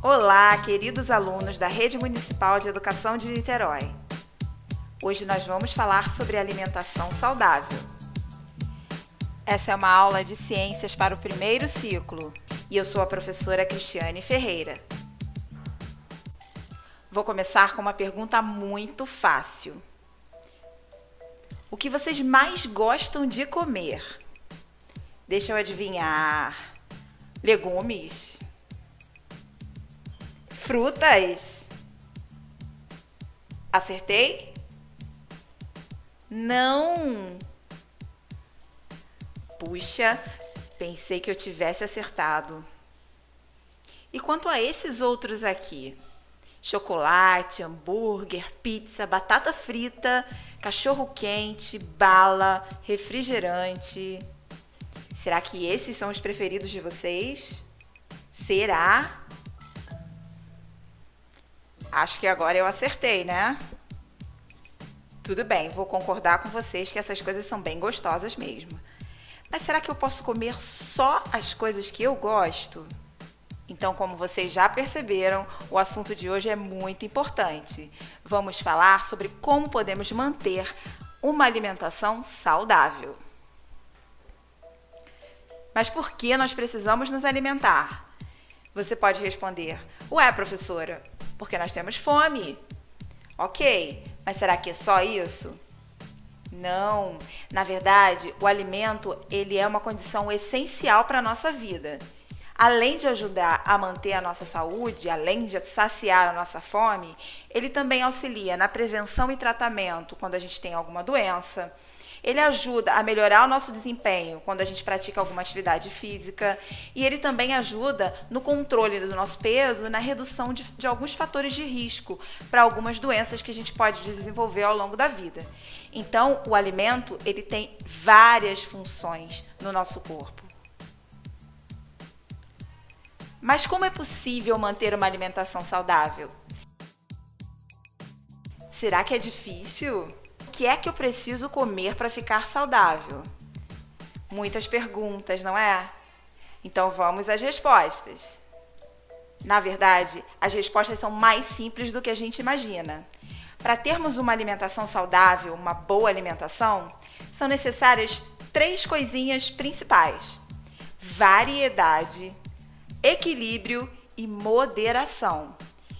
Olá, queridos alunos da Rede Municipal de Educação de Niterói. Hoje nós vamos falar sobre alimentação saudável. Essa é uma aula de ciências para o primeiro ciclo e eu sou a professora Cristiane Ferreira. Vou começar com uma pergunta muito fácil. O que vocês mais gostam de comer? Deixa eu adivinhar. Legumes? Frutas? Acertei? Não! Puxa, pensei que eu tivesse acertado. E quanto a esses outros aqui? Chocolate, hambúrguer, pizza, batata frita, cachorro-quente, bala, refrigerante. Será que esses são os preferidos de vocês? Será? Acho que agora eu acertei, né? Tudo bem, vou concordar com vocês que essas coisas são bem gostosas mesmo. Mas será que eu posso comer só as coisas que eu gosto? Então, como vocês já perceberam, o assunto de hoje é muito importante. Vamos falar sobre como podemos manter uma alimentação saudável. Mas por que nós precisamos nos alimentar? Você pode responder, ué, professora, porque nós temos fome. Ok, mas será que é só isso? Não, na verdade, o alimento ele é uma condição essencial para a nossa vida. Além de ajudar a manter a nossa saúde, além de saciar a nossa fome, ele também auxilia na prevenção e tratamento quando a gente tem alguma doença. Ele ajuda a melhorar o nosso desempenho quando a gente pratica alguma atividade física e ele também ajuda no controle do nosso peso e na redução de alguns fatores de risco para algumas doenças que a gente pode desenvolver ao longo da vida. Então, o alimento ele tem várias funções no nosso corpo. Mas como é possível manter uma alimentação saudável? Será que é difícil? O que é que eu preciso comer para ficar saudável? Muitas perguntas, não é? Então vamos às respostas. Na verdade, as respostas são mais simples do que a gente imagina. Para termos uma alimentação saudável, uma boa alimentação, são necessárias 3 coisinhas principais: variedade, equilíbrio e moderação.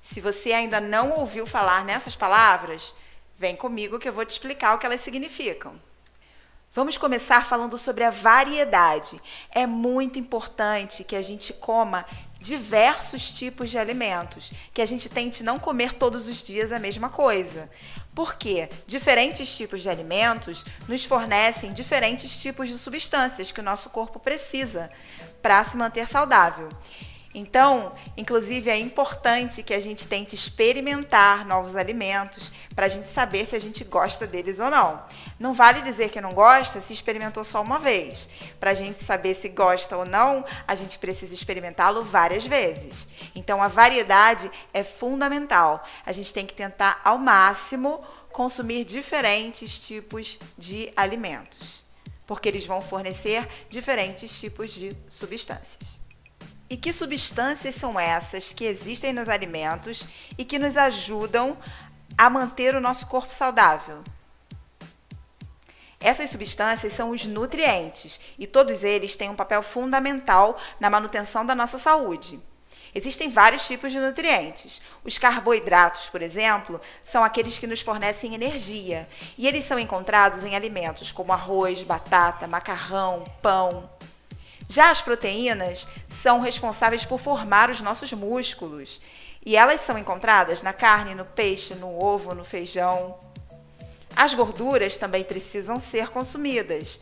Se você ainda não ouviu falar nessas palavras, vem comigo que eu vou te explicar o que elas significam. Vamos começar falando sobre a variedade. É muito importante que a gente coma diversos tipos de alimentos, que a gente tente não comer todos os dias a mesma coisa. Porque diferentes tipos de alimentos nos fornecem diferentes tipos de substâncias que o nosso corpo precisa para se manter saudável. Então, inclusive, é importante que a gente tente experimentar novos alimentos para a gente saber se a gente gosta deles ou não. Não vale dizer que não gosta se experimentou só uma vez. Para a gente saber se gosta ou não, a gente precisa experimentá-lo várias vezes. Então, a variedade é fundamental. A gente tem que tentar, ao máximo, consumir diferentes tipos de alimentos, porque eles vão fornecer diferentes tipos de substâncias. E que substâncias são essas que existem nos alimentos e que nos ajudam a manter o nosso corpo saudável? Essas substâncias são os nutrientes e todos eles têm um papel fundamental na manutenção da nossa saúde. Existem vários tipos de nutrientes. Os carboidratos, por exemplo, são aqueles que nos fornecem energia e eles são encontrados em alimentos como arroz, batata, macarrão, pão. Já as proteínas são responsáveis por formar os nossos músculos e elas são encontradas na carne, no peixe, no ovo, no feijão. As gorduras também precisam ser consumidas,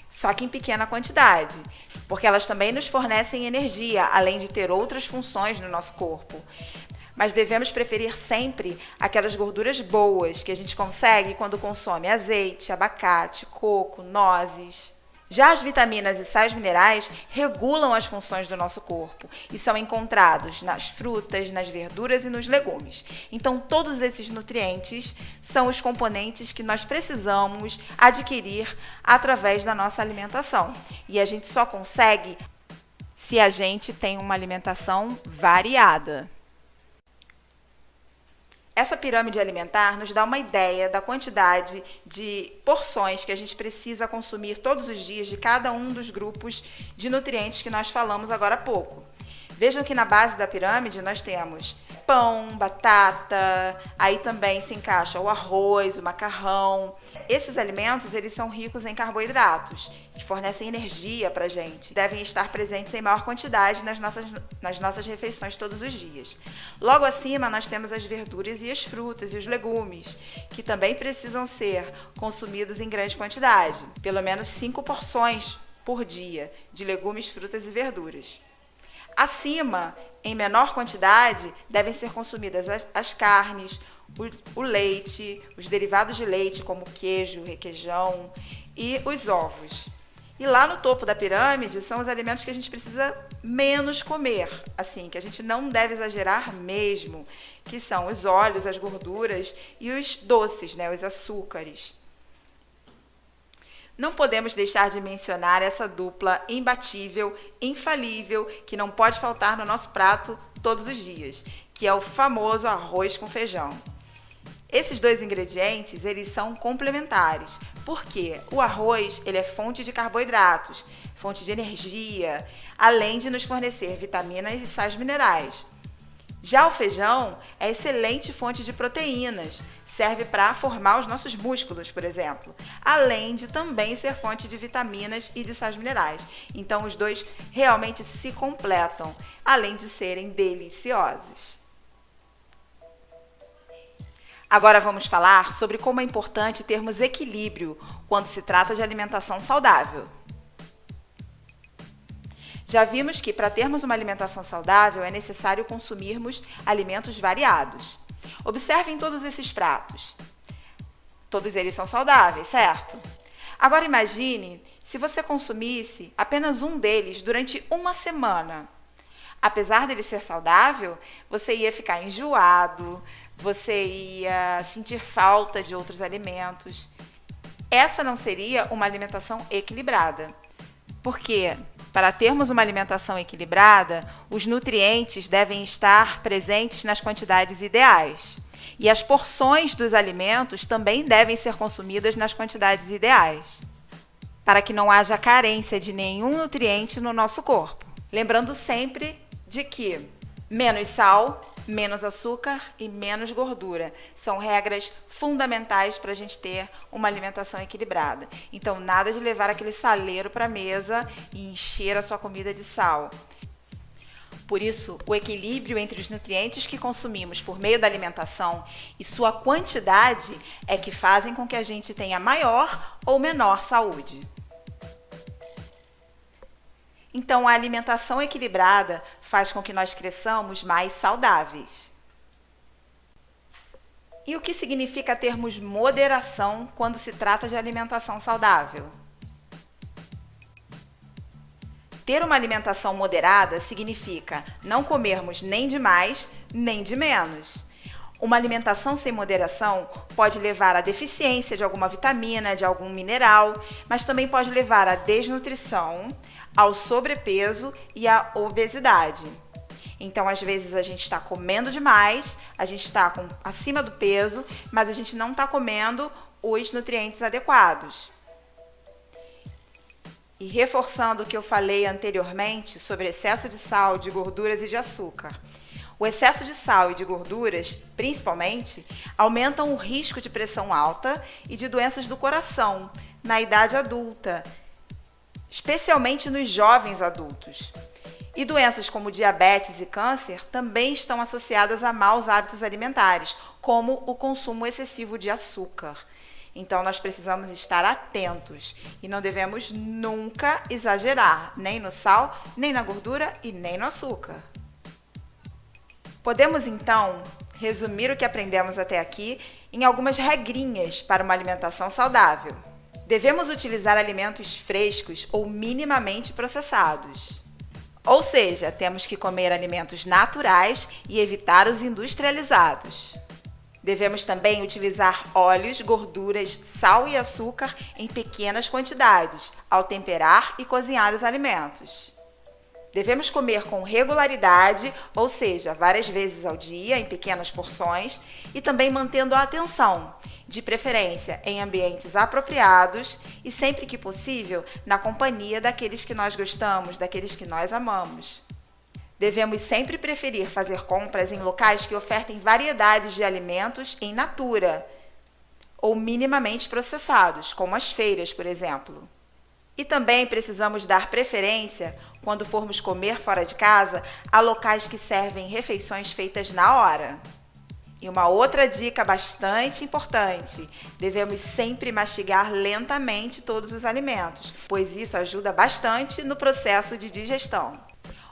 só que em pequena quantidade, porque elas também nos fornecem energia, além de ter outras funções no nosso corpo. Mas devemos preferir sempre aquelas gorduras boas que a gente consegue quando consome azeite, abacate, coco, nozes. Já as vitaminas e sais minerais regulam as funções do nosso corpo e são encontrados nas frutas, nas verduras e nos legumes. Então, todos esses nutrientes são os componentes que nós precisamos adquirir através da nossa alimentação. E a gente só consegue se a gente tem uma alimentação variada. Essa pirâmide alimentar nos dá uma ideia da quantidade de porções que a gente precisa consumir todos os dias de cada um dos grupos de nutrientes que nós falamos agora há pouco. Vejam que na base da pirâmide nós temos pão, batata, aí também se encaixa o arroz, o macarrão. Esses alimentos, eles são ricos em carboidratos, que fornecem energia pra gente. Devem estar presentes em maior quantidade nas nossas refeições todos os dias. Logo acima, nós temos as verduras e as frutas e os legumes, que também precisam ser consumidos em grande quantidade, pelo menos 5 porções por dia de legumes, frutas e verduras. Acima, em menor quantidade, devem ser consumidas as carnes, o leite, os derivados de leite, como queijo, requeijão e os ovos. E lá no topo da pirâmide são os alimentos que a gente precisa menos comer, assim, que a gente não deve exagerar mesmo, que são os óleos, as gorduras e os doces, né, os açúcares. Não podemos deixar de mencionar essa dupla imbatível, infalível, que não pode faltar no nosso prato todos os dias, que é o famoso arroz com feijão. Esses dois ingredientes, eles são complementares, porque o arroz, ele é fonte de carboidratos, fonte de energia, além de nos fornecer vitaminas e sais minerais. Já o feijão é excelente fonte de proteínas, serve para formar os nossos músculos, por exemplo, além de também ser fonte de vitaminas e de sais minerais. Então, os dois realmente se completam, além de serem deliciosos. Agora vamos falar sobre como é importante termos equilíbrio quando se trata de alimentação saudável. Já vimos que para termos uma alimentação saudável é necessário consumirmos alimentos variados. Observem todos esses pratos. Todos eles são saudáveis, certo? Agora imagine se você consumisse apenas um deles durante uma semana. Apesar dele ser saudável, você ia ficar enjoado, você ia sentir falta de outros alimentos. Essa não seria uma alimentação equilibrada. Porque, para termos uma alimentação equilibrada, os nutrientes devem estar presentes nas quantidades ideais. E as porções dos alimentos também devem ser consumidas nas quantidades ideais, para que não haja carência de nenhum nutriente no nosso corpo. Lembrando sempre de que menos sal, menos açúcar e menos gordura são regras fundamentais para a gente ter uma alimentação equilibrada. Então, nada de levar aquele saleiro para a mesa e encher a sua comida de sal. Por isso, o equilíbrio entre os nutrientes que consumimos por meio da alimentação e sua quantidade é que fazem com que a gente tenha maior ou menor saúde. Então, a alimentação equilibrada faz com que nós cresçamos mais saudáveis. E o que significa termos moderação quando se trata de alimentação saudável? Ter uma alimentação moderada significa não comermos nem de mais, nem de menos. Uma alimentação sem moderação pode levar à deficiência de alguma vitamina, de algum mineral, mas também pode levar à desnutrição, ao sobrepeso e à obesidade. Então, às vezes, a gente está comendo demais, a gente está acima do peso, mas a gente não está comendo os nutrientes adequados. E reforçando o que eu falei anteriormente sobre excesso de sal, de gorduras e de açúcar. O excesso de sal e de gorduras, principalmente, aumentam o risco de pressão alta e de doenças do coração na idade adulta, especialmente nos jovens adultos. E doenças como diabetes e câncer também estão associadas a maus hábitos alimentares, como o consumo excessivo de açúcar. Então, nós precisamos estar atentos e não devemos nunca exagerar, nem no sal, nem na gordura e nem no açúcar. Podemos, então, resumir o que aprendemos até aqui em algumas regrinhas para uma alimentação saudável. Devemos utilizar alimentos frescos ou minimamente processados. Ou seja, temos que comer alimentos naturais e evitar os industrializados. Devemos também utilizar óleos, gorduras, sal e açúcar em pequenas quantidades, ao temperar e cozinhar os alimentos. Devemos comer com regularidade, ou seja, várias vezes ao dia, em pequenas porções, e também mantendo a atenção, de preferência em ambientes apropriados e, sempre que possível, na companhia daqueles que nós gostamos, daqueles que nós amamos. Devemos sempre preferir fazer compras em locais que ofertem variedades de alimentos in natura ou minimamente processados, como as feiras, por exemplo. E também precisamos dar preferência, quando formos comer fora de casa, a locais que servem refeições feitas na hora. E uma outra dica bastante importante: devemos sempre mastigar lentamente todos os alimentos, pois isso ajuda bastante no processo de digestão.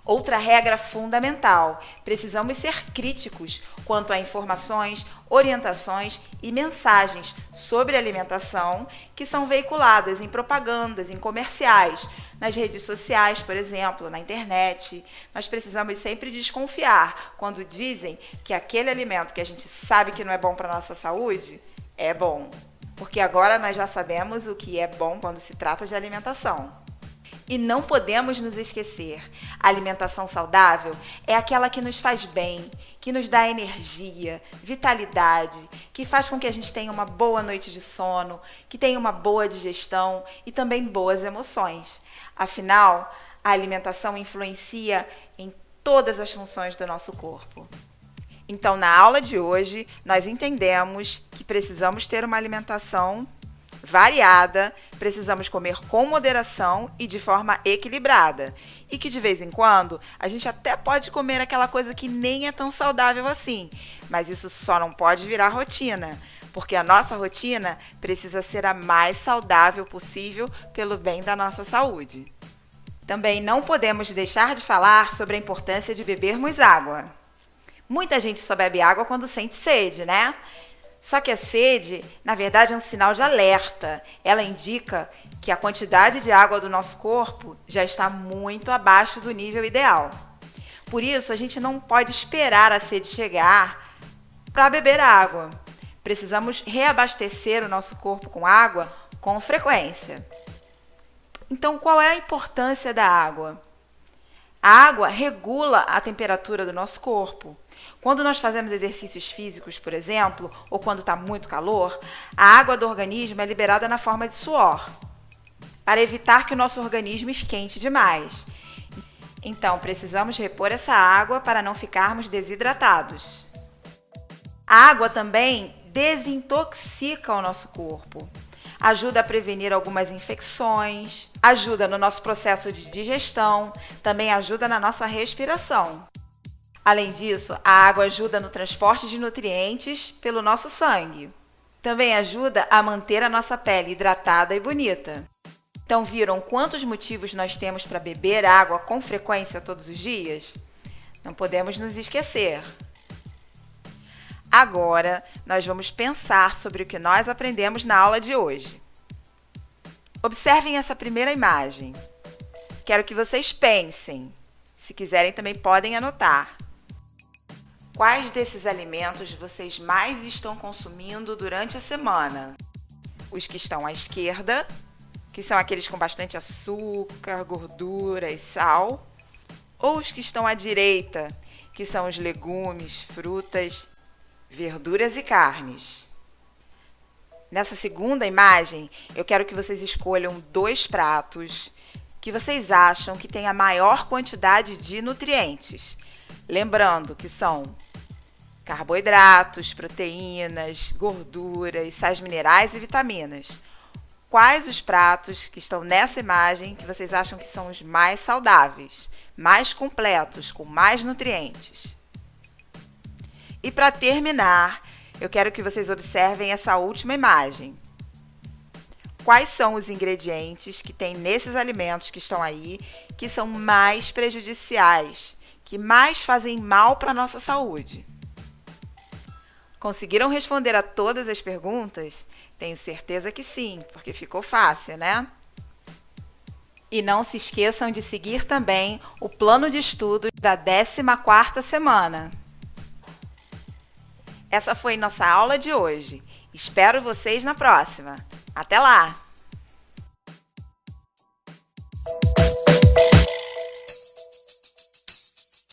Outra regra fundamental: precisamos ser críticos quanto a informações, orientações e mensagens sobre alimentação que são veiculadas em propagandas, em comerciais, nas redes sociais, por exemplo, na internet. Nós precisamos sempre desconfiar quando dizem que aquele alimento que a gente sabe que não é bom para a nossa saúde é bom. Porque agora nós já sabemos o que é bom quando se trata de alimentação. E não podemos nos esquecer: a alimentação saudável é aquela que nos faz bem, que nos dá energia, vitalidade, que faz com que a gente tenha uma boa noite de sono, que tenha uma boa digestão e também boas emoções. Afinal, a alimentação influencia em todas as funções do nosso corpo. Então, na aula de hoje, nós entendemos que precisamos ter uma alimentação variada, precisamos comer com moderação e de forma equilibrada. E que de vez em quando a gente até pode comer aquela coisa que nem é tão saudável assim, mas isso só não pode virar rotina, porque a nossa rotina precisa ser a mais saudável possível pelo bem da nossa saúde. Também não podemos deixar de falar sobre a importância de bebermos água. Muita gente só bebe água quando sente sede, né? Só que a sede, na verdade, é um sinal de alerta. Ela indica que a quantidade de água do nosso corpo já está muito abaixo do nível ideal. Por isso, a gente não pode esperar a sede chegar para beber água. Precisamos reabastecer o nosso corpo com água com frequência. Então, qual é a importância da água? A água regula a temperatura do nosso corpo. Quando nós fazemos exercícios físicos, por exemplo, ou quando está muito calor, a água do organismo é liberada na forma de suor, para evitar que o nosso organismo esquente demais. Então, precisamos repor essa água para não ficarmos desidratados. A água também desintoxica o nosso corpo. Ajuda a prevenir algumas infecções, ajuda no nosso processo de digestão, também ajuda na nossa respiração. Além disso, a água ajuda no transporte de nutrientes pelo nosso sangue. Também ajuda a manter a nossa pele hidratada e bonita. Então, viram quantos motivos nós temos para beber água com frequência todos os dias? Não podemos nos esquecer. Agora, nós vamos pensar sobre o que nós aprendemos na aula de hoje. Observem essa primeira imagem. Quero que vocês pensem. Se quiserem, também podem anotar. Quais desses alimentos vocês mais estão consumindo durante a semana? Os que estão à esquerda, que são aqueles com bastante açúcar, gordura e sal, ou os que estão à direita, que são os legumes, frutas, verduras e carnes. Nessa segunda imagem, eu quero que vocês escolham 2 pratos que vocês acham que têm a maior quantidade de nutrientes. Lembrando que são carboidratos, proteínas, gorduras, sais minerais e vitaminas. Quais os pratos que estão nessa imagem que vocês acham que são os mais saudáveis, mais completos, com mais nutrientes? E para terminar, eu quero que vocês observem essa última imagem. Quais são os ingredientes que tem nesses alimentos que estão aí que são mais prejudiciais, que mais fazem mal para a nossa saúde? Conseguiram responder a todas as perguntas? Tenho certeza que sim, porque ficou fácil, né? E não se esqueçam de seguir também o plano de estudos da 14ª semana. Essa foi nossa aula de hoje. Espero vocês na próxima. Até lá!